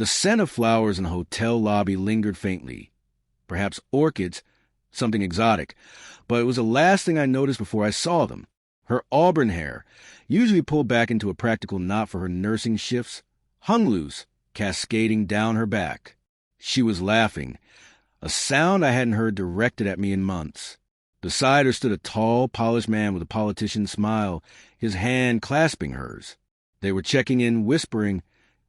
The scent of flowers in the hotel lobby lingered faintly. Perhaps orchids, something exotic, but it was the last thing I noticed before I saw them. Her auburn hair, usually pulled back into a practical knot for her nursing shifts, hung loose, cascading down her back. She was laughing, a sound I hadn't heard directed at me in months. Beside her stood a tall, polished man with a politician's smile, his hand clasping hers. They were checking in, whispering,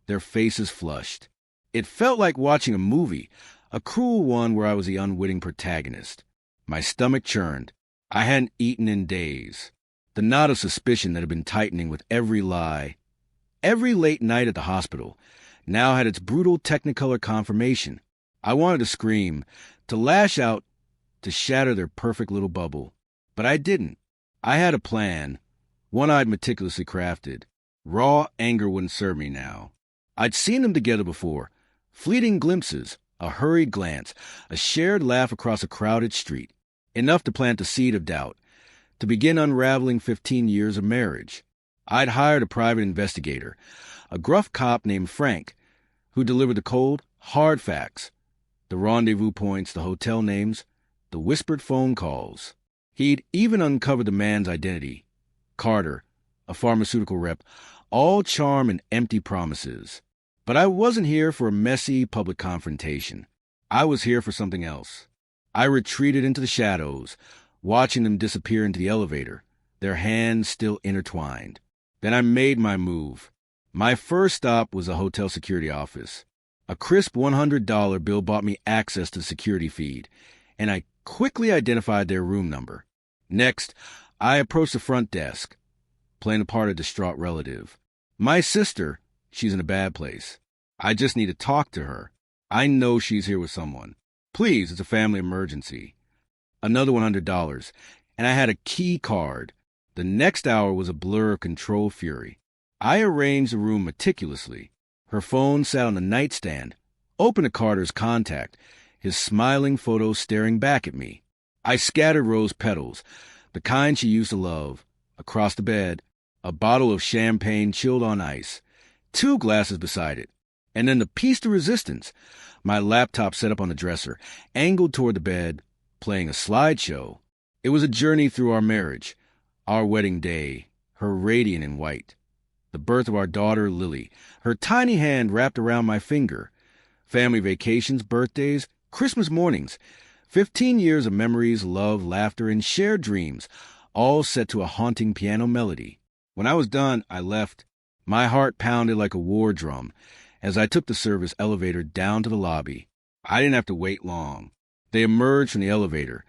their faces flushed. It felt like watching a movie, a cruel one where I was the unwitting protagonist. My stomach churned. I hadn't eaten in days. The knot of suspicion that had been tightening with every lie, every late night at the hospital, now had its brutal Technicolor confirmation. I wanted to scream, to lash out, to shatter their perfect little bubble. But I didn't. I had a plan, one I'd meticulously crafted. Raw anger wouldn't serve me now. I'd seen them together before, fleeting glimpses, a hurried glance, a shared laugh across a crowded street, enough to plant the seed of doubt, to begin unraveling 15 years of marriage. I'd hired a private investigator, a gruff cop named Frank, who delivered the cold, hard facts, the rendezvous points, the hotel names, the whispered phone calls. He'd even uncovered the man's identity. Carter, a pharmaceutical rep, all charm and empty promises. But I wasn't here for a messy public confrontation. I was here for something else. I retreated into the shadows, watching them disappear into the elevator, their hands still intertwined. Then I made my move. My first stop was a hotel security office. A crisp $100 bill bought me access to the security feed, and I quickly identified their room number. Next, I approached the front desk, playing the part of distraught relative. My sister, she's in a bad place. I just need to talk to her. I know she's here with someone. Please, it's a family emergency. Another $100, and I had a key card. The next hour was a blur of controlled fury. I arranged the room meticulously. Her phone sat on the nightstand, open to Carter's contact, his smiling photo staring back at me. I scattered rose petals, the kind she used to love, across the bed, a bottle of champagne chilled on ice, 2 glasses beside it, and then the piece de resistance, my laptop set up on the dresser, angled toward the bed, playing a slideshow. It was a journey through our marriage, our wedding day, her radiant in white, the birth of our daughter Lily, her tiny hand wrapped around my finger, family vacations, birthdays, Christmas mornings, 15 years of memories, love, laughter, and shared dreams, all set to a haunting piano melody. When I was done, I left. My heart pounded like a war drum as I took the service elevator down to the lobby. I didn't have to wait long. They emerged from the elevator,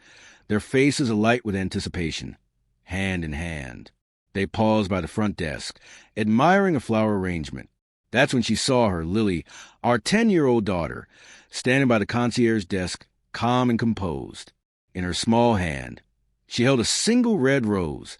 their faces alight with anticipation, hand in hand. They paused by the front desk, admiring a flower arrangement. That's when she saw her, Lily, our 10-year-old daughter, standing by the concierge desk, calm and composed. In her small hand, she held a single red rose,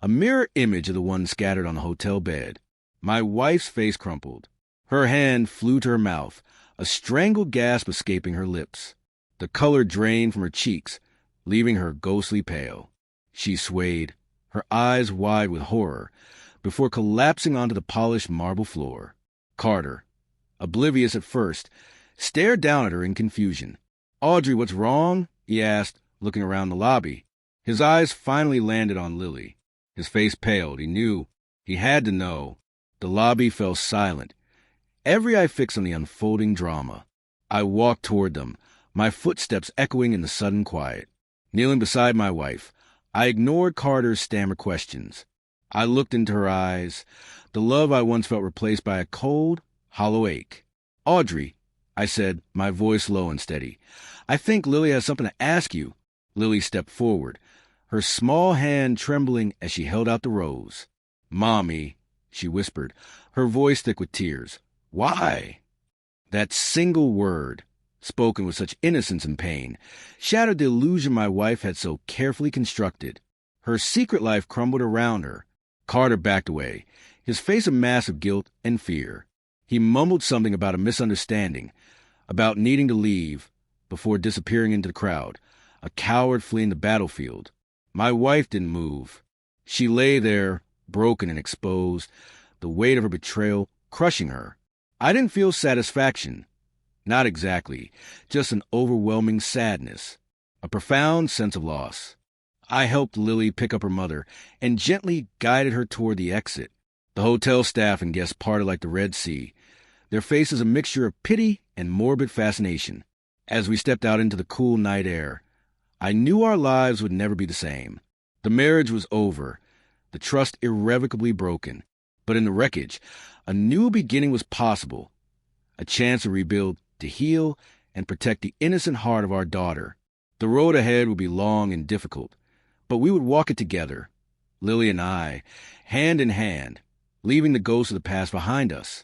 a mirror image of the one scattered on the hotel bed. My wife's face crumpled. Her hand flew to her mouth, a strangled gasp escaping her lips. The color drained from her cheeks, leaving her ghostly pale. She swayed, her eyes wide with horror, before collapsing onto the polished marble floor. Carter, oblivious at first, stared down at her in confusion. "Audrey, what's wrong?" he asked, looking around the lobby. His eyes finally landed on Lily. His face paled. He knew. He had to know. The lobby fell silent, every eye fixed on the unfolding drama. I walked toward them, my footsteps echoing in the sudden quiet. Kneeling beside my wife, I ignored Carter's stammered questions. I looked into her eyes, the love I once felt replaced by a cold, hollow ache. "Audrey," I said, my voice low and steady, "I think Lily has something to ask you." Lily stepped forward, her small hand trembling as she held out the rose. "Mommy," she whispered, her voice thick with tears. "Why?" That single word, spoken with such innocence and pain, shattered the illusion my wife had so carefully constructed. Her secret life crumbled around her. Carter backed away, his face a mask of guilt and fear. He mumbled something about a misunderstanding, about needing to leave, before disappearing into the crowd, a coward fleeing the battlefield. My wife didn't move. She lay there, broken and exposed, the weight of her betrayal crushing her. I didn't feel satisfaction. Not exactly. Just an overwhelming sadness. A profound sense of loss. I helped Lily pick up her mother and gently guided her toward the exit. The hotel staff and guests parted like the Red Sea, their faces a mixture of pity and morbid fascination. As we stepped out into the cool night air, I knew our lives would never be the same. The marriage was over, the trust irrevocably broken. But in the wreckage, a new beginning was possible, a chance to rebuild, to heal, and protect the innocent heart of our daughter. The road ahead would be long and difficult, but we would walk it together, Lily and I, hand in hand, leaving the ghosts of the past behind us.